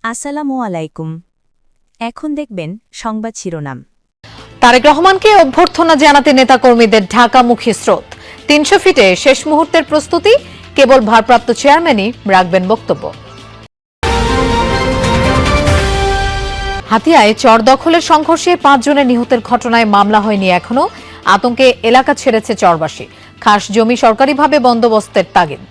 আসসালামু আলাইকুম। এখন দেখবেন সংবাদ শিরোনাম। তারেক রহমানকে অভ্যর্থনা জানাতে নেতাকর্মীদের ঢাকামুখী স্রোত। ৩০০ ফিটে শেষ মুহূর্তের প্রস্তুতি, কেবল ভারপ্রাপ্ত চেয়ারম্যানই রাখবেন বক্তব্য। হাতিয়ায় চর দখলের সংঘর্ষে ৫ জনের নিহতের ঘটনায় মামলা হয়নি এখনো। আতঙ্কে এলাকা ছেড়েছে চরবাসী। খাস জমি সরকারিভাবে বন্দোবস্তের তাগিদ।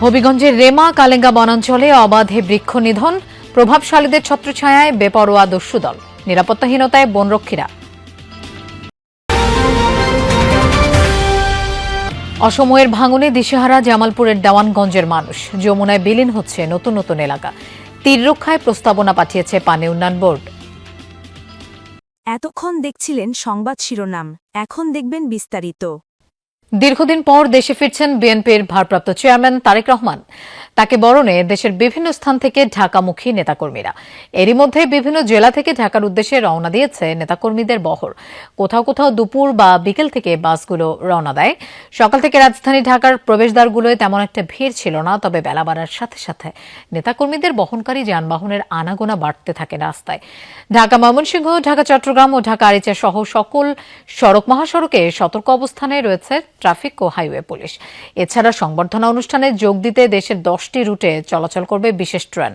হবিগঞ্জের রেমা কালেঙ্গা বনাঞ্চলে অবাধে বৃক্ষ নিধন, প্রভাবশালীদের ছত্রছায়ায় বেপরোয়া দস্যুদল, নিরাপত্তাহীনতায় বনরক্ষীরা। অসময়ের ভাঙনে দিশেহারা জামালপুরের দেওয়ানগঞ্জের মানুষ। যমুনায় বিলীন হচ্ছে নতুন নতুন এলাকা। তীর রক্ষায় প্রস্তাবনা পাঠিয়েছে পানি উন্নয়ন বোর্ড। এতক্ষণ দেখছিলেন সংবাদ শিরোনাম, এখন দেখবেন বিস্তারিত। দীর্ঘদিন পর দেশে ফিরছেন বিএনপির ভারপ্রাপ্ত চেয়ারম্যান তারেক রহমান। তাকে বরণে দেশের বিভিন্ন স্থান থেকে ঢাকামুখী নেতাকর্মীরা। এরই মধ্যে বিভিন্ন জেলা থেকে ঢাকার উদ্দেশ্যে রওনা দিয়েছে নেতাকর্মীদের বহর। কোথাও কোথাও দুপুর বা বিকেল থেকে বাসগুলো রওনা দেয়। সকাল থেকে রাজধানী ঢাকার প্রবেশদ্বারগুলোয় তেমন একটা ভিড় ছিল না, তবে বেলা বাড়ার সাথে সাথে নেতাকর্মীদের বহনকারী যানবাহনের আনাগোনা বাড়তে থাকে রাস্তায়। ঢাকা ময়মনসিংহ, ঢাকা চট্টগ্রাম ও ঢাকা আরিচা সহ সকল সড়ক মহাসড়কে সতর্ক অবস্থানে রয়েছে ট্রাফিক ও হাইওয়ে পুলিশ। এছাড়া সংবর্ধনা অনুষ্ঠানে যোগ দিতে দেশের 10টি রুটে চলাচল করবে বিশেষ ট্রেন।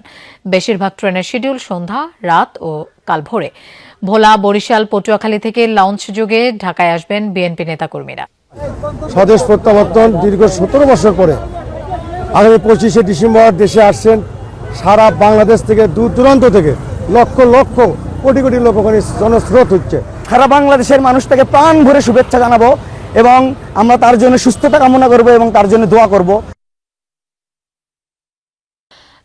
বেশিরভাগ ট্রেনের শিডিউল সন্ধ্যা, রাত ও কাল ভোরে। ভোলা, বরিশাল, পটুয়াখালী থেকে লঞ্চ যোগে ঢাকায় আসবেন বিএনপি নেতাকর্মীরা। স্বদেশ প্রত্যাবর্তন দীর্ঘ 17 বছর পরে আগামী 25শে ডিসেম্বর দেশে আসছেন। সারা বাংলাদেশ থেকে, দূর দূরান্ত থেকে লক্ষ লক্ষ কোটি কোটি লোক ওখানে জনস্রোত হচ্ছে। সারা বাংলাদেশের মানুষ থেকে প্রাণ ভরে শুভেচ্ছা জানাবো এবং আমরা তার জন্য সুস্থতা কামনা করব এবং তার জন্য দোয়া করব।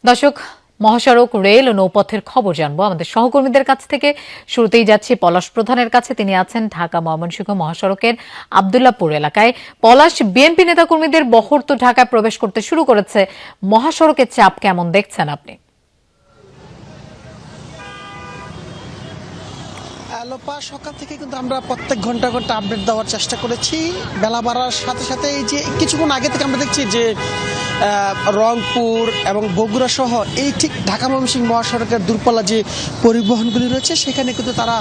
দর্শক, মহাসড়ক, রেল ও নৌপথের খবর জানবো আমাদের সহকর্মীদের কাছ থেকে। শুরুতেই যাচ্ছি পলাশ প্রধানের কাছে। তিনি আছেন ঢাকা ময়মনসিংহ মহাসড়কের আব্দুল্লাহপুর এলাকায়। পলাশ, বিএনপি নেতাকর্মীদের বহর তো ঢাকায় প্রবেশ করতে শুরু করেছে। মহাসড়কের চাপ কেমন দেখছেন আপনি? লোপা, সকাল থেকে কিন্তু আমরা প্রত্যেক ঘন্টা ঘন্টা আপডেট দেওয়ার চেষ্টা করেছি। বেলা বাড়ার সাথে সাথে এই যে কিছুক্ষণ আগে থেকে আমরা দেখছি যে রংপুর এবং বগুড়া সহ এই ঠিক ঢাকা ময়মনসিংহ মহাসড়কের দূরপাল্লা যে পরিবহনগুলি রয়েছে সেখানে কিন্তু তারা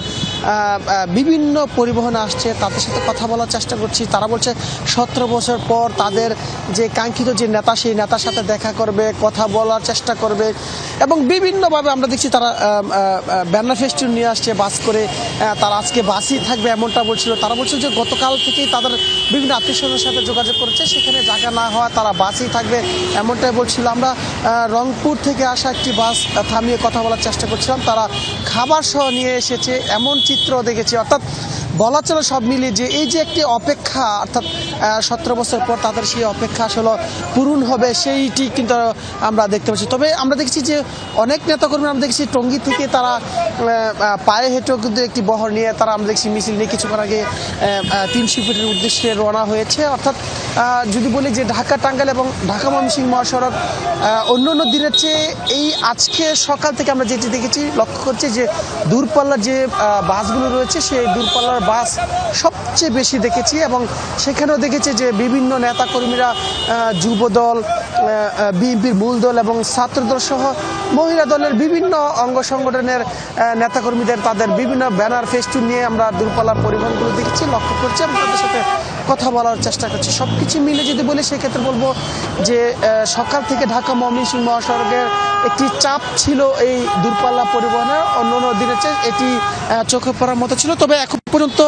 বিভিন্ন পরিবহন আসছে। তাদের সাথে কথা বলার চেষ্টা করছি। তারা বলছে 17 বছর পর তাদের যে কাঙ্ক্ষিত যে নেতা, সেই নেতার সাথে দেখা করবে, কথা বলার চেষ্টা করবে এবং বিভিন্নভাবে আমরা দেখছি তারা ব্যানার ফেস্টুন নিয়ে আসছে বাস করে। তারা আজকে বাসই থাকবে এমনটা বলছিল। তারা বলছিল যে গতকাল থেকেই তাদের বিভিন্ন আত্মীয়স্বজনের সাথে যোগাযোগ করেছে, সেখানে জায়গা না হওয়া তারা বাসই থাকবে এমনটাই বলছিল। আমরা রংপুর থেকে আসা একটি বাস থামিয়ে কথা বলার চেষ্টা করছিলাম। তারা খাবার সহ নিয়ে এসেছে, এমন চিত্র দেখেছি। অর্থাৎ বলা চলে সব মিলিয়ে যে এই যে একটি অপেক্ষা, অর্থাৎ 17 বছর পর তাদের সেই অপেক্ষা আসলে পূরণ হবে, সেইটি কিন্তু আমরা দেখতে পাচ্ছি। তবে আমরা দেখছি যে অনেক নেতাকর্মী আমরা দেখছি টঙ্গী থেকে তারা পায়ে হেঁটেও কিন্তু একটি বহর নিয়ে তারা আমরা দেখছি মিছিল নিয়ে কিছুক্ষণ আগে 300 ফিটের উদ্দেশ্যে রওনা হয়েছে। অর্থাৎ যদি বলি যে ঢাকা টাঙ্গাইল এবং ঢাকা ময়মনসিংহ মহাসড়ক অন্য অন্য দিনের চেয়ে এই আজকে সকাল থেকে আমরা যেটি দেখেছি, লক্ষ্য করছি যে দূরপাল্লার যে বাসগুলো রয়েছে সেই দূরপাল্লার বাস সবচেয়ে বেশি দেখেছি এবং সেখানেও দেখেছি যে বিভিন্ন নেতাকর্মীরা, যুবদল, বিএনপির মূল দল এবং ছাত্রদল সহ মহিলা দলের বিভিন্ন অঙ্গ সংগঠনের নেতাকর্মীদের তাদের বিভিন্ন ব্যানার ফেস্টুন নিয়ে আমরা দূরপাল্লার পরিবহনগুলো দেখেছি, লক্ষ্য করছি এবং তাদের সাথে কথা বলার চেষ্টা করছি। সব কিছু মিলে যদি বলি সেক্ষেত্রে বলবো যে সকাল থেকে ঢাকা ময়মনসিংহ মহাসড়কের একটি চাপ ছিল এই দূরপাল্লা পরিবহনের, অন্য অন্য দিনের চেয়ে এটি চোখে পড়ার মতো ছিল। তবে এখন পর্যন্ত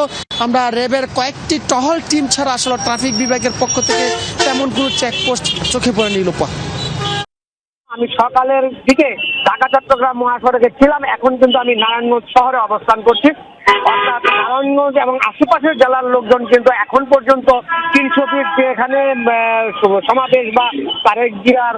আমরা র্যাবের কয়েকটি টহল টিম ছাড়া আসলে ট্রাফিক বিভাগের পক্ষ থেকে তেমন কোনো চেকপোস্ট চোখে পড়েনি। লোপা, আমি সকালের দিকে ঢাকা চট্টগ্রাম মহাসড়কে ছিলাম, এখন কিন্তু আমি নারায়ণগঞ্জ শহরে অবস্থান করছি। অর্থাৎ নারায়ণগঞ্জ এবং আশেপাশের জেলার লোকজন কিন্তু এখন পর্যন্ত 300 ফিট যে এখানে সমাবেশ বা তারেক জিয়ার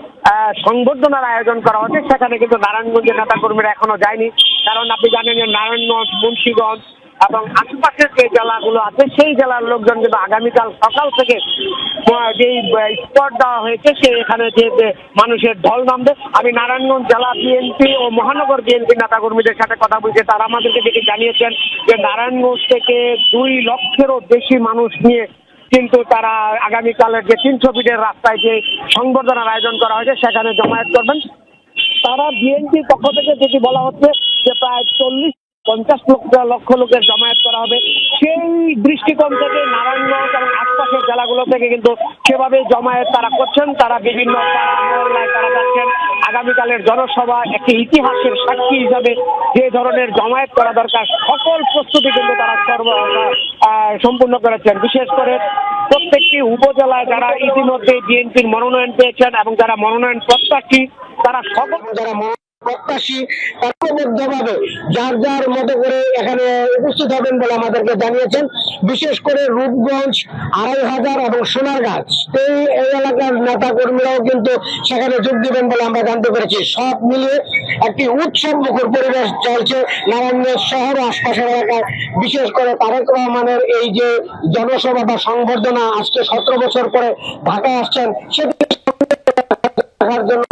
সংবর্ধনার আয়োজন করা হচ্ছে, সেখানে কিন্তু নারায়ণগঞ্জের নেতাকর্মীরা এখনো যায়নি। কারণ আপনি জানেন যে নারায়ণগঞ্জ, মুন্সিগঞ্জ এবং আশেপাশের যে জেলাগুলো আছে সেই জেলার লোকজন কিন্তু আগামীকাল সকাল থেকে যেই স্পট দেওয়া হয়েছে এখানে যে মানুষের ঢল নামবে। আমি নারায়ণগঞ্জ জেলা বিএনপি ও মহানগর বিএনপি নেতাকর্মীদের সাথে কথা বলছি। তারা আমাদেরকে দেখে জানিয়েছেন যে নারায়ণগঞ্জ থেকে 2 লক্ষেরও বেশি মানুষ নিয়ে কিন্তু তারা আগামীকালের যে 300 ফিটের রাস্তায় যে সংবর্ধনার আয়োজন করা হয়েছে সেখানে জমায়েত করবেন। তারা বিএনপির পক্ষ থেকে যেটি বলা হচ্ছে যে প্রায় 40-50 লক্ষ লোকের জমায়েত করা হবে, সেই দৃষ্টিকোণ থেকে নারায়ণগঞ্জ এবং আশপাশের জেলাগুলো থেকে কিন্তু সেভাবে জমায়েত তারা করছেন। তারা বিভিন্ন পাড়া মহল্লায় তারা যাচ্ছেন। আগামীকালের জনসভা একটি ইতিহাসের সাক্ষী হিসাবে যে ধরনের জমায়েত করা দরকার সকল প্রস্তুতি কিন্তু তারা সম্পূর্ণ করেছেন। বিশেষ করে প্রত্যেকটি উপজেলায় যারা ইতিমধ্যে বিএনপির মনোনয়ন পেয়েছেন এবং যারা মনোনয়ন প্রত্যাশী তারা সকল যারা প্রত্যাশী ঐক্যবদ্ধভাবে যার যার মতো করে এখানে উপস্থিত হবেন বলে আমাদেরকে জানিয়েছেন। বিশেষ করে রূপগঞ্জ, 2500 এবং সোনারগাছ এই এলাকার নেতা কর্মীরাও কিন্তু সেখানে যোগ দিবেন বলে আমরা জানতে পেরেছি। সব মিলিয়ে একটি উৎসব মুখর পরিবেশ চলছে নারায়ণগঞ্জ শহর ও আশপাশের এলাকায়। বিশেষ করে তারেক রহমানের এই যে জনসভা বা সংবর্ধনা আজকে 17 বছর পরে ঢাকায় আসছেন সেটি দেখার জন্য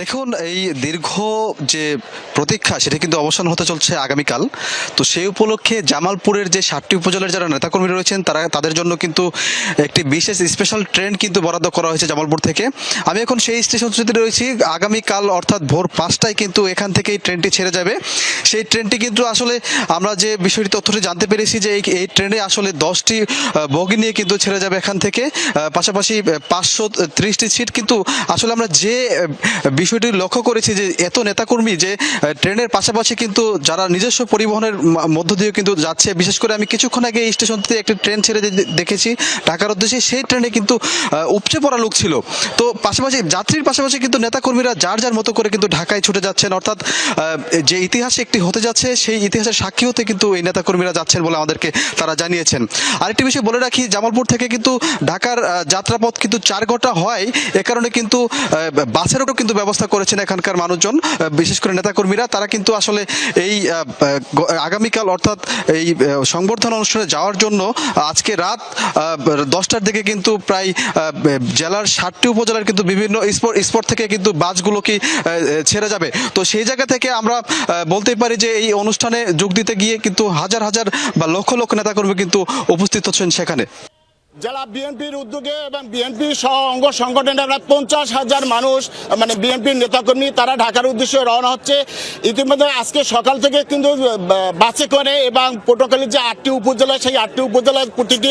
দেখুন, এই দীর্ঘ যে প্রতীক্ষা সেটা কিন্তু অবসান হতে চলছে আগামীকাল। তো সেই উপলক্ষে জামালপুরের যে 7টি উপজেলার যারা নেতাকর্মী রয়েছেন তাদের জন্য কিন্তু একটি বিশেষ স্পেশাল ট্রেন কিন্তু বরাদ্দ করা হয়েছে জামালপুর থেকে। আমি এখন সেই স্টেশনটিতে রয়েছি। আগামীকাল অর্থাৎ ভোর 5টায় কিন্তু এখান থেকে এই ট্রেনটি ছেড়ে যাবে। সেই ট্রেনটি কিন্তু আসলে আমরা যে বিষয়টি তথ্যটি জানতে পেরেছি যে এই ট্রেনে আসলে 10টি বগি নিয়ে কিন্তু ছেড়ে যাবে এখান থেকে। পাশাপাশি 530টি সিট। কিন্তু আসলে আমরা যে বিষয়টি লক্ষ্য করেছি যে এত নেতাকর্মী যে ট্রেনের পাশাপাশি কিন্তু যারা নিজস্ব পরিবহনের মধ্য দিয়ে কিন্তু যাচ্ছে। বিশেষ করে আমি কিছুক্ষণ আগে এই স্টেশনটিতে একটি ট্রেন ছেড়ে দেখেছি ঢাকার উদ্দেশ্যে। সেই ট্রেনে কিন্তু উপচে পড়া লোক ছিল। তো পাশাপাশি যাত্রীর পাশাপাশি কিন্তু নেতাকর্মীরা যার যার মতো করে কিন্তু ঢাকায় ছুটে যাচ্ছেন। অর্থাৎ যে ইতিহাসে একটি হতে যাচ্ছে সেই ইতিহাসের সাক্ষী হতে কিন্তু এই নেতাকর্মীরা যাচ্ছেন বলে আমাদেরকে তারা জানিয়েছেন। আরেকটি বিষয় বলে রাখি, জামালপুর থেকে কিন্তু ঢাকার যাত্রাপথ কিন্তু 4 ঘন্টা হয়। এ কারণে কিন্তু বাসেরও কিন্তু ব্যবস্থা করেছেন এখানকার মানুষজন, বিশেষ করে নেতাকর্মীরা। তারা কিন্তু আসলে এই আগামীকাল অর্থাৎ এই সংবর্ধনা অনুষ্ঠানে যাওয়ার জন্য আজকে রাত 10টার দিকে কিন্তু প্রায় জেলার 7টি উপজেলার কিন্তু বিভিন্ন স্পট থেকে কিন্তু বাসগুলোকে ছেড়ে যাবে। তো সেই জায়গা থেকে আমরা বলতেই পারি যে এই অনুষ্ঠানে যোগ দিতে গিয়ে কিন্তু হাজার হাজার বা লক্ষ লক্ষ নেতাকর্মী কিন্তু উপস্থিত হচ্ছেন সেখানে। জেলা বিএনপির উদ্যোগে এবং বিএনপি সহ অঙ্গ সংগঠনের 50,000 মানুষ মানে বিএনপির নেতাকর্মী তারা ঢাকার উদ্দেশ্যে রওনা হচ্ছে। ইতিমধ্যে আজকে সকাল থেকে কিন্তু বাসে করে এবং পটুয়াখালীর যে 8টি উপজেলা সেই 8টি উপজেলার প্রতিটি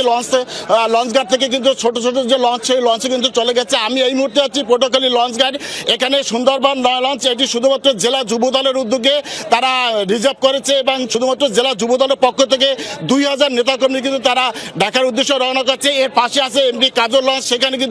লঞ্চঘাট থেকে কিন্তু ছোট ছোট যে লঞ্চ সেই লঞ্চে কিন্তু চলে গেছে। আমি এই মুহূর্তে আছি পটুয়াখালী লঞ্চঘাট। এখানে সুন্দরবন লঞ্চ এটি শুধুমাত্র জেলা যুবদলের উদ্যোগে তারা রিজার্ভ করেছে এবং শুধুমাত্র জেলা যুবদলের পক্ষ থেকে 2000 নেতাকর্মী কিন্তু তারা ঢাকার উদ্দেশ্যে রওনা করছে। এর পাশে আছে এমডি কাজল লঞ্চ, সেখানে কিন্তু